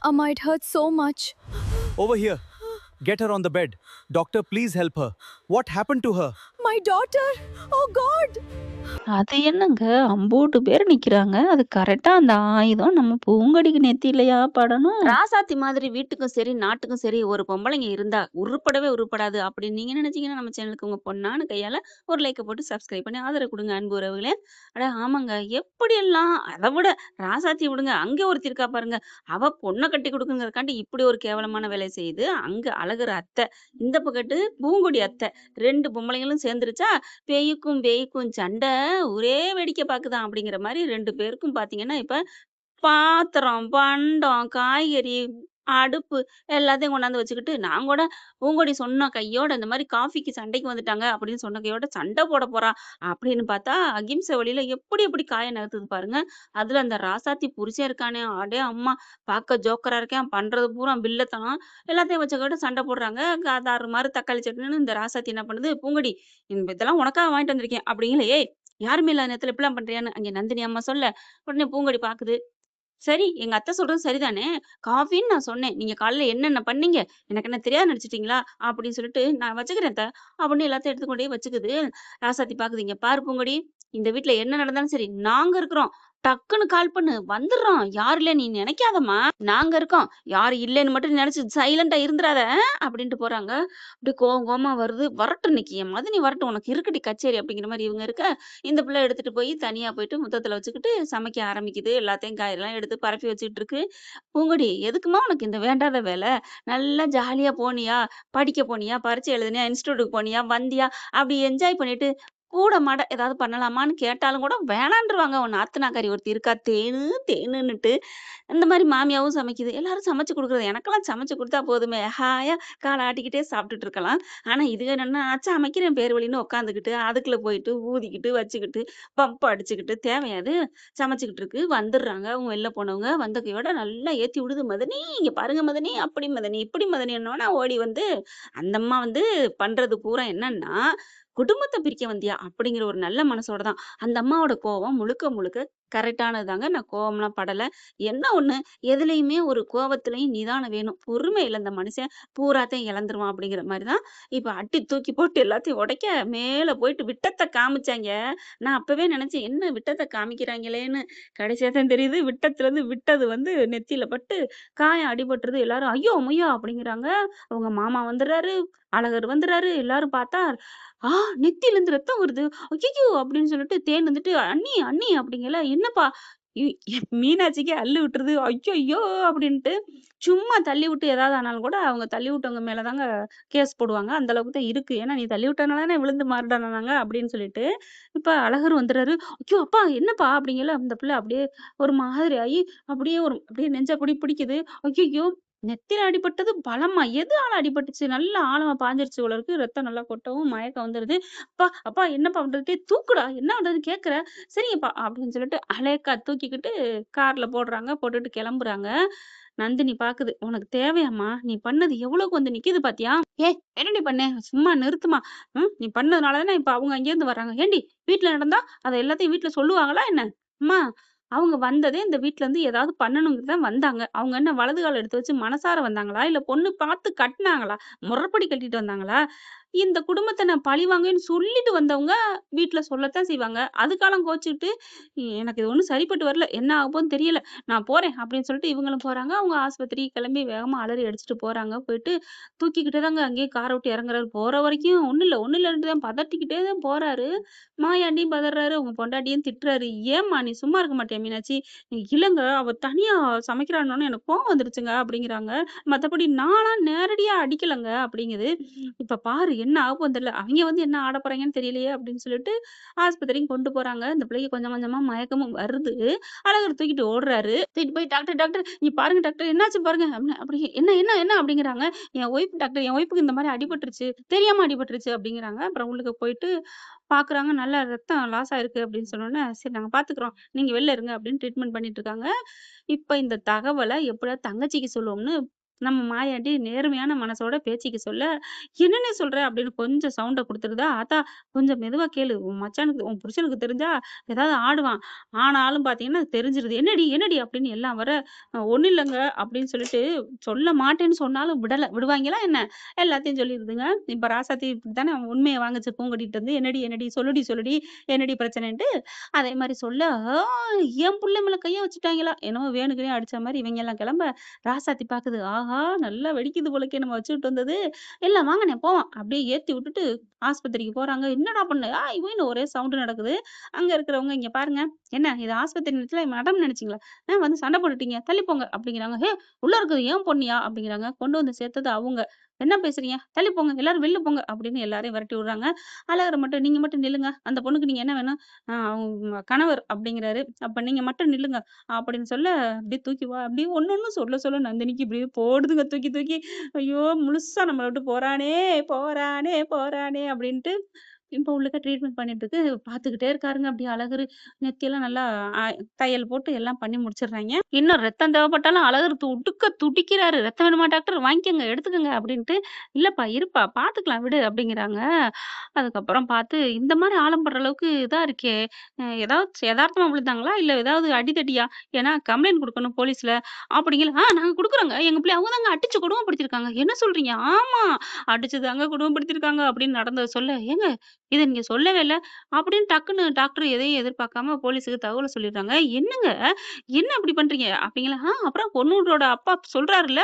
Amma, it hurts so much. Over here. Get her on the bed. Doctor, please help her. What happened to her? My daughter! Oh God! அது என்னங்க அம்புட்டு பேர் நிக்கிறாங்க. அது கரெக்ட்டா அந்த ஆயுதம் நம்ம பூங்கொடிக்கு நெத்தியிலயா படணும்? ராசாத்தி மாதிரி வீட்டுக்கும் சரி, நாட்டுக்கும் சரி ஒரு பொம்பளைங்க இருந்தா உருப்படவே உருப்படாது அப்படின்னு நீங்க நினைச்சீங்கன்னா, நம்ம சேனலுக்கு உங்க பொண்ணான கையால ஒரு லைக்க போட்டு சப்ஸ்கிரைப் பண்ணி ஆதரவு குடுங்க அன்பு உறவுகளே. அட ஆமாங்க. எப்படியெல்லாம் அத விட ராசாத்திய விடுங்க. அங்க ஒருத்தி இருக்கா பாருங்க. அவ பொண்ண கட்டி குடுக்குங்கிறதுக்காண்டி இப்படி ஒரு கேவலமான வேலைய செய்யுது. அங்க அழகுற அத்தை. இந்த பக்கத்து பூங்கொடி அத்தை. 2 பொம்பளைங்களும் சேர்ந்துருச்சா, பேய்க்கும் பேய்க்கும் சண்டை ஒரே வேடிக்கை பாக்குதாம் அப்படிங்கிற மாரி 2 பேருக்கும் பாத்தீங்கன்னா, இப்ப பாத்திரம், பண்டம், காய்கறி, அடுப்பு எல்லாத்தையும் கொண்டாந்து வச்சுக்கிட்டு, நான் கூட பூங்கொடி சொன்ன கையோட இந்த மாரி காஃபிக்கு சண்டைக்கு வந்துட்டாங்க அப்படின்னு சொன்ன கையோட சண்டை போட போறா அப்படின்னு பார்த்தா, அகிம்சை வழியில எப்படி எப்படி காய நகர்த்துது பாருங்க. அதுல அந்த ராசாத்தி புருஷன் இருக்கானே, அடே அம்மா! பார்க்க ஜோக்கரா இருக்கான். பண்றது பூரா வில்லத்தனம். எல்லாத்தையும் வச்சுக்கிட்டு சண்டை போடுறாங்க. தாறுமாறு தக்காளி சட்னின்னு இந்த ராசாத்தி என்ன பண்ணுது, பூங்கொடி இதெல்லாம் உனக்காக வாங்கிட்டு வந்திருக்கேன் அப்படிங்கல. ஏய் யாருமே இல்லாத நேரத்துல இப்படிலாம் பண்றியான்னு அங்க நந்தினி அம்மா சொல்ல, உடனே பூங்கொடி பாக்குது. சரி, எங்க அத்தை சொல்றது சரிதானே! காஃபின்னு நான் சொன்னேன். நீங்க காலைல என்னென்ன பண்ணீங்க? எனக்கு என்ன தெரியாதுன்னு நெனச்சுட்டீங்களா? அப்படின்னு சொல்லிட்டு, நான் வச்சுக்கிறேன் அத்த. அப்படின்னு எல்லாத்தையும் எடுத்து கொண்டு போய் வச்சுக்குது. ராசாத்தி பாக்குது, இங்க பாரு பூங்கொடி, இந்த வீட்ல என்ன நடந்தாலும் சரி, நாங்க இருக்கிறோம். டக்குன்னு கால் பண்ணு. வந்துர்றோம். யாரும் இல்ல நீ நெனைக்காதம்மா. நாங்க இருக்கோம். யாரும் இல்லன்னு மட்டும் நெனச்சு சைலண்டா இருந்துறாத. அப்படின்ட்டு போறாங்க. அப்படியே கோவம் கோவமா வருது. வரட்டும் இன்னைக்கு என் மதனி வரட்டும். உனக்கு இருக்குடி கச்சேரி அப்படிங்கிற மாரி இவங்க இருக்க, இந்த பிள்ளை எடுத்துட்டு போய் தனியா போயிட்டு முத்தத்துல வச்சுக்கிட்டு சமைக்க ஆரம்பிக்குது. எல்லாத்தையும் காயெல்லாம் எடுத்து பரப்பி வச்சுக்கிட்டு இருக்கு. பூங்கொடி, எதுக்கும்மா உனக்கு இந்த வேண்டாத வேலை? நல்லா ஜாலியா போனியா? படிக்க போனியா? பரீட்சை எழுதினியா? இன்ஸ்டிடியூட்க்கு போனியா? வந்தியா? அப்படி என்ஜாய் பண்ணிட்டு, கூட மாட ஏதாவது பண்ணலாமான்னு கேட்டாலும் கூட வேணான்ருவாங்க. உன் நாத்தனாக்காரி ஒருத்தி இருக்கா, தேனு தேனுன்னுட்டு. இந்த மாரி மாமியாவும் சமைக்குது. எல்லாரும் சமைச்சு குடுக்குறது. எனக்கெல்லாம் சமைச்சு குடுத்தா போதுமே! ஹாயா கால ஆட்டிக்கிட்டே சாப்பிட்டுட்டு இருக்கலாம். ஆனா இதுக என்னன்னா, நான் சமைக்கிறேன் பேர் வழின்னு உட்காந்துக்கிட்டு, அதுக்குள்ள போயிட்டு ஊதிக்கிட்டு, வச்சுக்கிட்டு, பம்ப் அடிச்சுக்கிட்டு தேவையா அது? சமைச்சுக்கிட்டு இருக்கு. வந்துர்றாங்க. அவங்க வெளில போனவங்க. வந்த கையோட நல்லா ஏத்தி விடுது. "மதனி, இங்க பாருங்க மதனி, அப்படி மதனி, இப்படி மதனின்னோன" ஓடி வந்து அந்த அம்மா வந்து பண்றது பூரா என்னன்னா, "குடும்பத்த பிரிக்க வந்தியா?" அப்படிங்கிற ஒரு நல்ல மனசோட தான். அந்த அம்மாவோட கோவம் முழுக்க முழுக்க கரெக்ட்டானது தாங்க. நான் கோவம்லாம் படல. என்ன ஒண்ணு, எதுலயுமே ஒரு கோவத்திலயும் நிதானம் வேணும். பொறுமை இழந்த மனுஷன் பூராத்தையும் இழந்துருவான் அப்படிங்கிற மாரி தான். இப்ப அடி தூக்கி போட்டு எல்லாத்தையும் உடைக்க, மேல போயிட்டு விட்டத்த காமிச்சாய்ங்க. நான் அப்பவே நெனச்சேன், என்ன விட்டத்த காமிக்கிறாங்களேன்னு. கடைசியா தான் தெரியுது, விட்டத்துலருந்து விட்டது வந்து நெத்தியில பட்டு, காயம் அடிபட்டுருது. எல்லாரும் ஐயோ! முய்யோ! அப்படிங்கிறாங்க. அவங்க மாமா வந்துர்றாரு, அழகர் வந்துர்றாரு. எல்லாரும் பார்த்தா, ஆ நெத்தியிலருந்து ரத்தம் வருது. ஐய்யய்யோ! அப்படின்னு சொல்லிட்டு தேன் வந்துட்டு, "அண்ணி, அண்ணி" அப்படிங்கல. என்னப்பா? இ மீனாட்சிக்கே அல்லு விட்டுருது. ஐய்யய்யோ! அப்படின்ட்டு. சும்மா தள்ளி விட்டு ஏதாவது ஆனாலும் கூட, அவங்க தள்ளி விட்டவங்க மேல தாங்க கேஸ் போடுவாங்க. அந்த அளவுக்கு தான் இருக்கு. ஏன்னா, "நீ தள்ளி விட்டனால தானே விழுந்து மருடானாங்க" அப்படின்னு சொல்லிட்டு. இப்ப அழகர் வந்துர்றாரு. "ஐயோ! அப்பா என்னப்பா?" அப்படிங்கல. அந்த பிள்ளை அப்படியே ஒரு மாதிரி ஆயி, அப்படியே நெஞ்ச அப்படியே பிடிக்குது. ஐய்யய்யோ! நெத்தியில அடிபட்டது பலமா? எதுனால அடிபட்டுச்சு? நல்லா ஆழமா பாய்ஞ்சிருச்சு போல இருக்கு. ரத்தம் நல்லா கொட்டவும் மயக்கம் வந்துருது. "அப்பா, அப்பா என்னப்பா பண்றது? டேய் தூக்குடா! என்ன பண்றதுன்னு கேட்கிற? சரிங்கப்பா" அப்படின்னு சொல்லிட்டு அலேக்கா தூக்கிக்கிட்டு கார்ல போடுறாங்க. போட்டுட்டு கிளம்புறாங்க. நந்தினி பாக்குது. "உனக்கு தேவையாம்மா? நீ பண்ணது எவ்வளவுக்கு வந்து நிக்குது பாத்தியா? ஏய் என்னடி பண்ண? சும்மா நிறுத்துமா. நீ பண்ணதுனால தானே இப்ப அவங்க அங்கேருந்து வர்றாங்க. ஏன்டி வீட்ல நடந்தா அத எல்லாத்தையும் வீட்ல சொல்லுவாங்களா என்ன? அம்மா அவங்க வந்ததே இந்த வீட்ல இருந்து ஏதாவது பண்ணணும்னு தான் வந்தாங்க. அவங்க என்ன வலது கால எடுத்து வச்சு மனசார வந்தாங்களா? இல்ல பொண்ணு பார்த்து கட்டுனாங்களா? முறைப்படி கட்டிட்டு வந்தாங்களா? இந்த குடும்பத்த நான் பழிவாங்குவேன்னு சொல்லிட்டு வந்தவங்க வீட்ல சொல்லத்தான் செய்வாங்க. அதுக்கெல்லாம் கோச்சுக்கிட்டு, எனக்கு இது ஒண்ணும் சரிப்பட்டு வரல. என்ன ஆகப்போதுன்னு தெரியல. நான் போறேன்" அப்படின்னு சொல்லிட்டு இவங்களும் போறாங்க. அவங்க ஆஸ்பத்திரி கிளம்பி வேகமா அலறி அடிச்சுட்டு போறாங்க. போயிட்டு தூக்கிக்கிட்டே தாங்க அங்கேயே கார விட்டு இறங்குறாரு. போற வரைக்கும் ஒண்ணும் இல்லன்ட்டு தான் பதட்டிக்கிட்டே தான் போறாரு. மாயாண்டியும் பதர்றாரு. உங்க பொண்டாட்டியும் திட்டுறாரு. "ஏம்மா நீ சும்மா இருக்க மாட்டியா மீனாட்சி?" "இல்லங்க அவ தனியா சமைக்கிறான்னோனே எனக்கு கோவம் வந்துருச்சுங்க" அப்படிங்கிறாங்க. "மத்தபடி நான்லாம் நேரடியா அடிக்கலங்க" அப்படிங்குது. "இப்ப பாரு என்ன ஆகப்போகுதுன்னு தெரியல. அவைங்க வந்து என்ன ஆடப் போறாங்கன்னு தெரியலையே" அப்படின்னு சொல்லிட்டு ஆஸ்பத்திரிக்கு கொண்டு போறாங்க. இந்த பிள்ளைக்கு கொஞ்சம் கொஞ்சமா மயக்கமும் வருது. அழகர் தூக்கிட்டு ஓடுறாரு. தூக்கிட்டு போய் டாக்டர் டாக்டர் இங்க பாருங்க டாக்டர் என்னாச்சு பாருங்க அப்படின்னு அப்படி என்ன என்ன என்ன அப்படிங்கிறாங்க. என் ஒய்ஃப்க்கு இந்த மாரி அடிபட்டுருச்சு. தெரியாம அடிபட்டுருச்சு அப்படிங்கிறாங்க. அப்புறம் உள்ளுக்கு போயிட்டு பார்க்குறாங்க. நல்லா ரத்தம் லாஸ் ஆயிருக்கு அப்படின்னு சொன்னோனே, "சரி நாங்க பார்த்துக்குறோம். நீங்க வெளில இருங்க" அப்படின்னு ட்ரீட்மெண்ட் பண்ணிட்டு இருக்காங்க. இப்ப இந்த தகவல எப்படியாவது தங்கச்சிக்கு சொல்லுவோம்னு நம்ம மாயாண்டி நேர்மையான மனசோட பேச்சுக்கு சொல்ல, "என்னண்ணே சொல்ற?" அப்படின்னு கொஞ்சம் சவுண்ட குடுத்துருதா, "ஆத்தா கொஞ்சம் மெதுவா கேளு. உன் மச்சானுக்கு உன் புருஷனுக்கு தெரிஞ்சா ஏதாவது ஆடுவான்." ஆனாலும் பார்த்தீங்கன்னா தெரிஞ்சிருது. "என்னடி என்னடி?" அப்படின்னு எல்லாம் வர, ஒண்ணும் இல்லங்க" அப்படின்னு சொல்லிட்டு சொல்ல மாட்டேன்னு சொன்னாலும் விடுவாங்களா என்ன? எல்லாத்தையும் சொல்லிருதுங்க. இப்ப ராசாத்தி இப்படித்தானே உண்மைய வாங்குச்சு பூங்கொடிட்ட இருந்து. "என்னடி என்னடி? சொல்லுடி சொல்லுடி. என்னடி பிரச்சனைன்ட்டு?" அதே மாரி சொல்ல, "ஆ என் புள்ள மேல கைய வச்சுட்டாங்களா?" என்னமோ வேணுக்குன்னே அடிச்ச மாரி இவைங்கலாம் கிளம்ப, ராசாத்தி பாக்குது. ஆஹா! நல்லா வெடிக்குது போலக்கே நம்ம வச்சுக்கிட்டு வந்தது. "எல்லாம் வாங்கண்ணே போவோம்." அப்படியே ஏத்தி விட்டுட்டு ஆஸ்பத்திரிக்கு போறாங்க. "என்னடா பண்ண?" ஆய் ஊய்ன்னு ஒரே சவுண்ட் நடக்குது. அங்க இருக்கிறவங்க, "இங்க பாருங்க. என்ன இது ஆஸ்பத்திரி நேரத்துல மேடம் நெனச்சீங்களா? வந்து சண்டை போட்டுட்டீங்க. தள்ளி போங்க." அப்படிங்கிறாங்க. "ஹே! உள்ள இருக்கிறது ஏன் பொண்ணியா?" அப்படிங்கிறாங்க. கொண்டு வந்து சேர்த்தது அவங்க. "என்ன பேசுறீங்க? தள்ளி போங்க. எல்லாரும் வெளில போங்க." அப்படின்னு எல்லாரையும் விரட்டி விடுறாங்க. அழகர மட்டும், "நீங்க மட்டும் நில்லுங்க. அந்த பொண்ணுக்கு நீங்க என்ன வேணும்?" அவங்க கணவர்" அப்படிங்கிறாரு. "அப்ப நீங்க மட்டும் நில்லுங்க." அப்படின்னு சொல்ல, அப்படியே தூக்கி அப்படியே ஒண்ணொண்ணும் சொல்ல சொல்ல நந்தினிக்கு இப்படியே போடுதுங்க தூக்கி தூக்கி. ஐயோ! முழுசா நம்மள விட்டு போறானே, போறானே, போறானே அப்படின்ட்டு இப்போ உள்ளுக்க ட்ரீட்மெண்ட் பண்ணிட்டு இருக்கு. பார்த்துக்கிட்டே இருக்காருங்க. அப்படியே அழகரு நெத்தியெல்லாம் நல்லா அ தையல் போட்டு எல்லாம் பண்ணி முடிச்சுடுறாய்ங்க. இன்னும் ரத்தம் தேவைப்பட்டாலும் அழகர் துடுக்க துடிக்கிறாரு. "ரத்தம் வேணுமா டாக்டர்? வாங்கிக்கங்க, எடுத்துக்கங்க" அப்படின்ட்டு. "இல்லப்பா, இருப்பா, பார்த்துக்கலாம் விடு" அப்படிங்கிறாங்க. அதுக்கப்புறம் பார்த்து இந்த மாரி ஆழம் படுற அளவுக்கு இதா இருக்கே! ஏதாவது எதார்த்தமா விழுந்தாங்களா? இல்ல ஏதாவது அடிதடியா? ஏன்னா கம்ப்ளைண்ட் குடுக்கணும் போலீஸ்ல. அப்படிங்கல, நாங்க குடுக்குறோங்க. எங்க பிள்ளைய அவங்க தாங்க அடிச்சு கொடுமைப்படுத்தியிருக்காங்க." "என்ன சொல்றீங்க?" "ஆமா. அடிச்சு தாங்க கொடுமைப்படுத்தியிருக்காங்க." அப்படின்னு நடந்தத சொல்ல, "ஏங்க இத நீங்க சொல்லவே இல்ல." அப்படின்னு டக்குன்னு டாக்டர் எதையும் எதிர்பார்க்காம போலீஸுக்கு தகவல சொல்லிடுறாங்க. "என்னங்க? என்ன இப்படி பண்றீங்க?" அப்படிங்களா, அப்புறம் பொண்ணோட அப்பா சொல்றாருல்ல,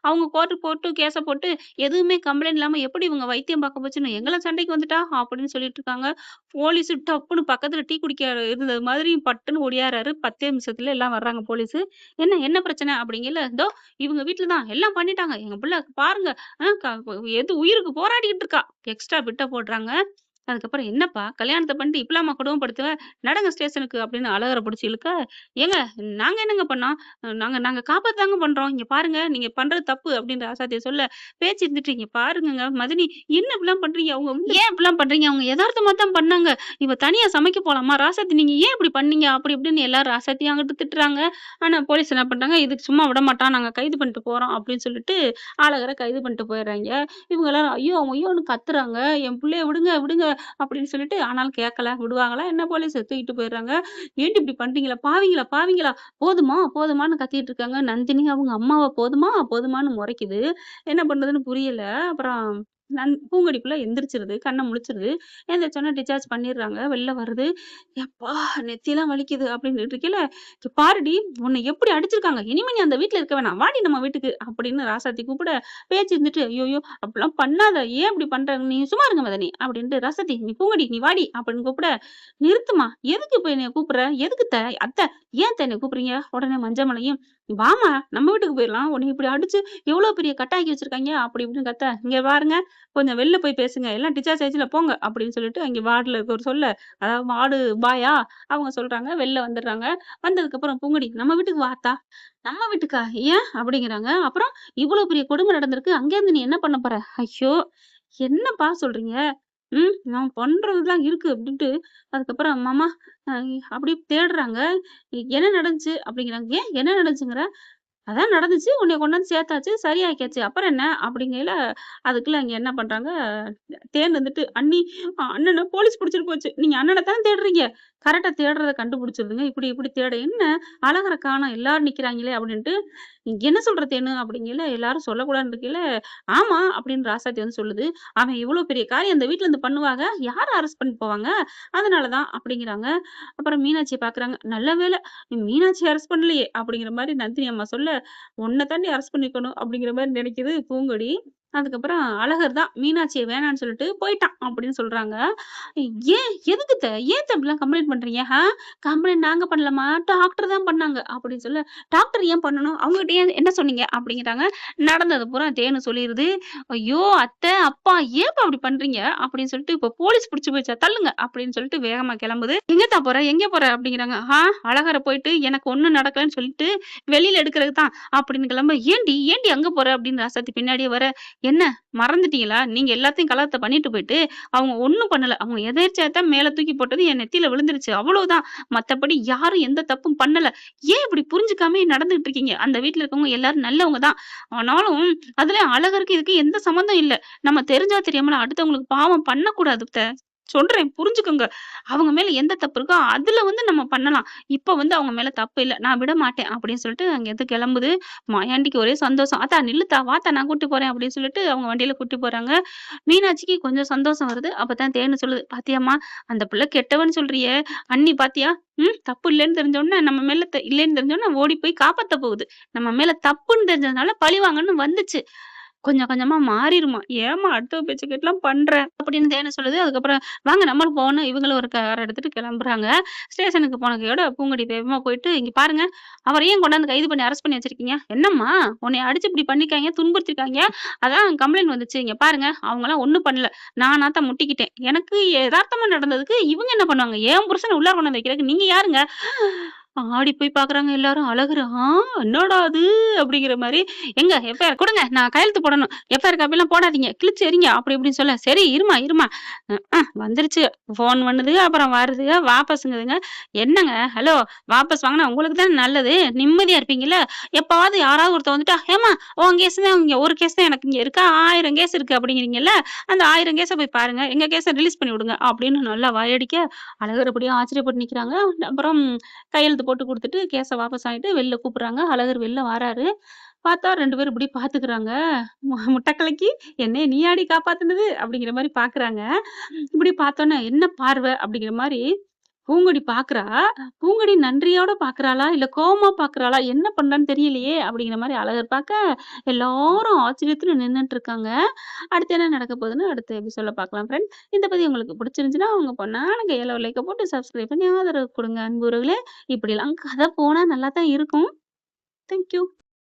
அவங்க கோர்ட் போட்டு கேஸ போட்டு எதுவுமே கம்ப்ளைண்ட் இல்லாம எப்படி இவங்க வைத்தியம் பார்க்க போச்சுன்னு எங்கள சண்டைக்கு வந்துட்டா?" அப்படின்னு சொல்லிட்டு இருக்காங்க. போலீஸு டப்புன்னு பக்கத்துல டீ குடிக்க இருந்தது மாதிரி பட்டுன்னு ஓடியாராரு. 10 நிமிஷத்துல எல்லாம் வர்றாங்க போலீஸு. "என்ன என்ன பிரச்சனை?" அப்படிங்கல, "இதோ இவங்க வீட்ல தான் எல்லாம் பண்ணிட்டாங்க. எங்க புள்ள பாருங்க, அ க எது உயிருக்கு போராடிக்கிட்டு இருக்கா." எக்ஸ்ட்ரா பிட்ட போடுறாங்க. அதுக்கப்புறம், "என்னப்பா கல்யாணத்த பண்ணிட்டு இப்படிலாமா கொடுமைப்படுத்துவ? நடங்க ஸ்டேஷனுக்கு" அப்படின்னு அழகர புடிச்சு இழுக்க, "ஏங்க நாங்க என்னங்க பண்ணோம்? நாங்க நாங்க காப்பாத்த தாங்க பண்றோம். இங்க பாருங்க நீங்க பண்றது தப்பு" அப்படின்னு ராசாத்திய சொல்ல, பேச்சு இருந்துட்டு, "இங்க பாருங்கங்க மதினி, என்ன இப்படிலாம் பண்றீங்க? அவங்க வந்து ஏன் இப்படிலாம் பண்றீங்க? அவங்க எதார்த்தமா தான் பண்ணாங்க. இவ தனியா சமைக்க போலாமா? ராசாத்தி நீங்க ஏன் இப்படி பண்ணீங்க?" அப்படி இப்படின்னு எல்லாரும் ராசாத்திய அங்கிட்டு திட்டுறாங்க. ஆனா போலீஸ் என்ன பண்றாங்க, "இதுக்கு சும்மா விடமாட்டான். நாங்க கைது பண்ணிட்டு போறோம்" அப்படின்னு சொல்லிட்டு அழகர கைது பண்ணிட்டு போயிர்றாய்ங்க. இவங்க எல்லாரும் ஐயோ! ஐயோன்னு கத்துறாங்க. "என் புள்ளைய விடுங்க, விடுங்க" அப்படின்னு சொல்லிட்டு ஆனாலும் கேட்கல. விடுவாங்களா என்ன போலீஸு? தூக்கிட்டு போயிர்றாங்க. "ஏன்டி இப்படி பண்றீங்களா? பாவிங்களா, பாவிங்களா! போதுமா, போதுமான்னு" கத்திட்டு இருக்காங்க. நந்தினி அவங்க அம்மாவ போதுமா, போதுமான்னு மொறைக்குது. என்ன பண்றதுன்னு புரியல. அப்புறம் பூங்கொடி எந்திரிச்சிருது. கண்ண முழிச்சிருது. எந்திரிச்சோனே டிஸ்சார்ஜ் பண்ணிர்றாங்க. வெளில வருது. "எப்பா! நெத்தியெல்லாம் வலிக்குது" அப்படின்னுட்டு இருக்கையில, "இங்க பாருடி! உன்ன எப்படி அடிச்சிருக்காங்க. இனிமே நீ அந்த வீட்ல இருக்க வேணாம். வாடி நம்ம வீட்டுக்கு" அப்படின்னு ராசாத்தி கூப்பிட, பேச்சு இருந்துட்டு, "ஐய்யய்யோ! அப்படிலாம் பண்ணாத. ஏன் இப்படி பண்ற? நீ சும்மா இருங்க மதனி" அப்படின்ட்டு, "ராசாத்தி நீ பூங்கொடி நீ வாடி" அப்படின்னு கூப்பிட, "நிறுத்தும்மா. எதுக்கு இப்ப என்னைய கூப்பிடுற? எதுக்கு அத்தை ஏன் என்னைய கூப்பிடுறீங்க?" உடனே மஞ்சமலையும், "வாம்மா நம்ம வீட்டுக்கு போயிரலாம். உன்னைய இப்படி அடிச்சு எவ்வளோ பெரிய கட்டாக்கி வச்சிருக்காய்ங்க" அப்படி இப்படின்னு கத்த, "இங்க பாருங்க கொஞ்சம் வெளில போய் பேசுங்க. எல்லாம் டிஸ்சார்ஜ் ஆயிடுச்சுல போங்க" அப்படின்னு சொல்லிட்டு அங்கே வார்டுல இருக்கவர் சொல்ல, அதாவது வார்டு பாயா அவங்க சொல்றாங்க. வெளில வந்துடுறாங்க. வந்ததுக்கப்புறம், "பூங்கொடி நம்ம வீட்டுக்கு வா அத்தா." "நம்ம வீட்டுக்கா? ஏன்?" அப்படிங்கிறாங்க. "அப்புறம் இவ்வளோ பெரிய கொடுமை நடந்திருக்கு. அங்கேருந்து நீ என்ன பண்ண போற?" "ஐயோ! என்னப்பா சொல்றீங்க? நான் பண்றதுதான் இருக்கு" அப்படின்ட்டு அதுக்கப்புறம் மாமா அ அப்படியே தேடுறாங்க. "என்ன நடந்துச்சு?" அப்படிங்கிறாங்க. "ஏன் என்ன நடந்துச்சுங்கிற?" "அதான் நடந்துச்சு. உன்னைய கொண்டாந்து சேர்த்தாச்சு. சரியாக்கியாச்சு. அப்புறம் என்ன?" அப்படிங்கையில, அதுக்குள்ள அங்க என்ன பண்றாங்க, தேன் வந்துட்டு, "அண்ணி அண்ணன போலீஸ் புடிச்சிட்டு போச்சு. நீங்க அண்ணன தானே தேடுறீங்க." கரெக்ட்டா தேடுறத கண்டுபிடிச்சிருதுங்க. இப்படி இப்படி தேட, "என்ன அழகர காணோம். எல்லாரும் நிக்கிறாங்களே" அப்படின்ட்டு, "என்ன சொல்ற தேனு?" அப்படிங்கையில, எல்லாரும் சொல்லக்கூடாதுன்னு இருக்கையில, "ஆமா" அப்படின்னு ராசாத்தி வந்து சொல்லுது. "அவன் இவ்வளோ பெரிய காரியம் இந்த வீட்ல இருந்து பண்ணுவாங்க. யார அரெஸ்ட் பண்ணிட்டு போவாங்க? அதனால தான்" அப்படிங்கிறாங்க. அப்புறம் மீனாட்சிய பார்க்குறாங்க. "நல்ல வேளை மீனாட்சிய அரெஸ்ட் பண்ணலையே!" அப்படிங்கிற மாரி நந்தினி அம்மா சொல்ல, "உன்ன தாண்டி அரெஸ்ட் பண்ணியிருக்கணும்" அப்படிங்கிற மாரி நெனைக்குது பூங்கொடி. அதுக்கப்புறம் அழகர் தான் மீனாட்சிய வேணான்னு சொல்லிட்டு போயிட்டான் அப்படின்னு சொல்றாங்க. "ஏன் எதுக்கு ஏன் இப்படிலாம் கம்ப்ளைண்ட் பண்றீங்க? கம்ப்ளைண்ட் நாங்க பண்ணலம்மா, டாக்டர் தான் பண்ணாங்க" அப்படின்னு சொல்ல, "டாக்டர் ஏன் பண்ணணும்? அவங்ககிட்ட ஏன் என்ன சொன்னீங்க?" அப்படிங்கிறாங்க. நடந்தது பூரா தேனு சொல்லிருது. "ஐயோ! அத்தை, அப்பா ஏன்ப்பா இப்படி பண்றீங்க?" அப்படின்னு சொல்லிட்டு, "இப்போ போலீஸ் புடிச்சு போயிருச்சா? தள்ளுங்க" அப்படின்னு சொல்லிட்டு வேகமா கெளம்புது. "எங்கத்தா போற? எங்க போற?" அப்படிங்கிறாங்க. அழகர போயிட்டு எனக்கு ஒண்ணும் நடக்கலன்னு சொல்லிட்டு வெளியில எடுக்கிறதுக்கு தான்" அப்படின்னு கிளம்ப, "ஏன்டி ஏன்டி அங்க போற?" அப்படின்னு ராசாத்தி பின்னாடியே வர, என்ன மறந்துட்டீங்களா? நீங்க எல்லாத்தையும் கலவத்த பண்ணிட்டு போயிட்டு, அவங்க ஒண்ணும் பண்ணல. அவங்க எதேர்ச்சையா தான் மேல தூக்கி போட்டது என் நெத்தியில விழுந்துருச்சு. அவ்வளவுதான். மத்தபடி யாரும் எந்த தப்பும் பண்ணல. ஏன் இப்படி புரிஞ்சுக்காமயே நடந்துகிட்டு இருக்கீங்க? அந்த வீட்ல இருக்கவங்க எல்லாரும் நல்லவங்க தான். ஆனாலும் அதுலயும் அழகருக்கு இதுக்கு எந்த சம்மந்தம் இல்ல. நம்ம தெரிஞ்சோ தெரியாமலோ அடுத்தவங்களுக்கு பாவம் பண்ணக்கூடாது சொல்றேன் புரிஞ்சுக்கோங்க. அவங்க மேல எந்த தப்பு இருக்கோ, அதுல நம்ம பண்ணலாம். இப்ப அவங்க மேல தப்பு இல்ல. நான் விட மாட்டேன் அப்படின்னு சொல்லிட்டு அங்கேருந்து கிளம்புது. மாயாண்டிக்கு ஒரே சந்தோஷம். "ஆத்தா நில்லுத்தா, வாத்தா நான் கூட்டி போறேன்" அப்படின்னு சொல்லிட்டு அவங்க வண்டியில கூட்டி போறாங்க. மீனாட்சிக்கு கொஞ்சம் சந்தோஷம் வருது. அப்பதான் தேனு சொல்லுது, "பாத்தியாம்மா, அந்த பிள்ளை கெட்டவன்னு சொல்றியே, அண்ணி பாத்தியா? தப்பு இல்லன்னு தெரிஞ்ச உடனே நம்ம மேல இல்லன்னு தெரிஞ்ச உடனே ஓடி போய் காப்பாத்த போகுது. நம்ம மேல தப்புன்னு தெரிஞ்சதுனால பழிவாங்கன்னு வந்துச்சு. கொஞ்சம் கொஞ்சமா மாறிருமா. ஏம்மா அடுத்தவ பேச்ச கேட்டுலாம் பண்ற? அப்படின்னு தேனு சொல்லுது. அதுக்கப்புறம் வாங்க நம்மளும் போவோம்ன்னு இவங்களும் ஒரு கார் எடுத்துட்டு கிளம்புறாங்க. ஸ்டேஷனுக்கு போன கையோட பூங்கொடி வேகமா போயிட்டு, "இங்க பாருங்க, அவர ஏன் கொண்டாந்து கைது பண்ணி அரெஸ்ட் பண்ணி வச்சிருக்கீங்க? என்னம்மா உன்னைய அடிச்சு இப்படி பண்ணிருக்காய்ங்க, துன்புறுத்திருக்காய்ங்க. அதான் கம்ப்ளைண்ட் வந்துச்சு. இங்க பாருங்க, அவங்கலாம் ஒண்ணும் பண்ணல. நானாத்தான் முட்டிக்கிட்டேன். எனக்கு எதார்த்தமா நடந்ததுக்கு இவங்க என்ன பண்ணுவாங்க? என் புருஷன உள்ளார கொண்டாந்து வைக்கிறதுக்கு நீங்க யாருங்க?" ஆடி போய் பார்க்குறாங்க எல்லாரும். அழகுரு, என்னடா இது?" அப்படிங்கிற மாரி, "எங்க எஃப்ஐஆர் குடுங்க. நான் கையெழுத்து போடணும். எஃப்ஐஆர் காப்பிலாம் போடாதீங்க. கிழிச்சு எறிங்க." அப்படி இப்படின்னு சொல்ல, "சரி இரும்மா, இரும்மா." வந்துருச்சு. ஃபோன் பண்ணுது, அப்புறம் வருதுக, வாபஸுங்குதுங்க. என்னங்க, ஹலோ, வாபஸ் வாங்குனா உங்களுக்கு தானே நல்லது. நிம்மதியா இருப்பீங்கல்ல. எப்பவாவது யாராவது ஒருத்தன் வந்துட்டா, "ஏம்மா உன் கேஸ் தான் இங்க ஒரு கேஸ் தான் எனக்கு இங்க இருக்கா? 1000 கேஸ் இருக்கு." அப்படிங்கிறீங்கல்ல. அந்த 1000 கேஸ போய் பாருங்க. எங்க கேஸ ரிலீஸ் பண்ணி விடுங்க. அப்படின்னு நல்லா வாயடிக்க, அழகர் அப்படியே ஆச்சரியப்பட்டு நிக்கிறாங்க. அப்புறம் கையெழுத்து போட்டு குடுத்துட்டு கேஸ வாபஸ் வாங்கிட்டு வெளில கூப்பிடுறாங்க. அழகர் வெளில வராரு. பார்த்தா 2 பேரும் இப்படி பார்த்துக்கிறாங்க. முட்டை கலக்கி, "என்னைய நீயாடி காப்பாத்துனது?" அப்படிங்கிற மாரி பார்க்குறாங்க. இப்படி பார்த்தோன்னே, "என்ன பார்வை?" அப்படிங்கிற மாரி பூங்கொடி பார்க்குறா. பூங்கொடி நன்றியோட பார்க்குறாளா? இல்ல கோவமா பார்க்குறாளா? என்ன பண்றான்னு தெரியலையே! அப்படிங்கிற மாரி அழகர் பார்க்க, எல்லாரும் ஆச்சரியத்துல நின்னுட்டு இருக்காங்க. அடுத்து என்ன நடக்க போகுதுன்னு அடுத்த எபிசோட்ல பார்க்கலாம் ஃப்ரெண்ட். இந்த பதிவு உங்களுக்கு பிடிச்சிருந்துச்சுன்னா, உங்க பொண்ணான கையால ஒரு லைக்க போட்டு சப்ஸ்கிரைப் பண்ணி ஆதரவு குடுங்க அன்புறவுகளே. இப்படிலாம் கதை போனா நல்லா தான் இருக்கும். Thank you.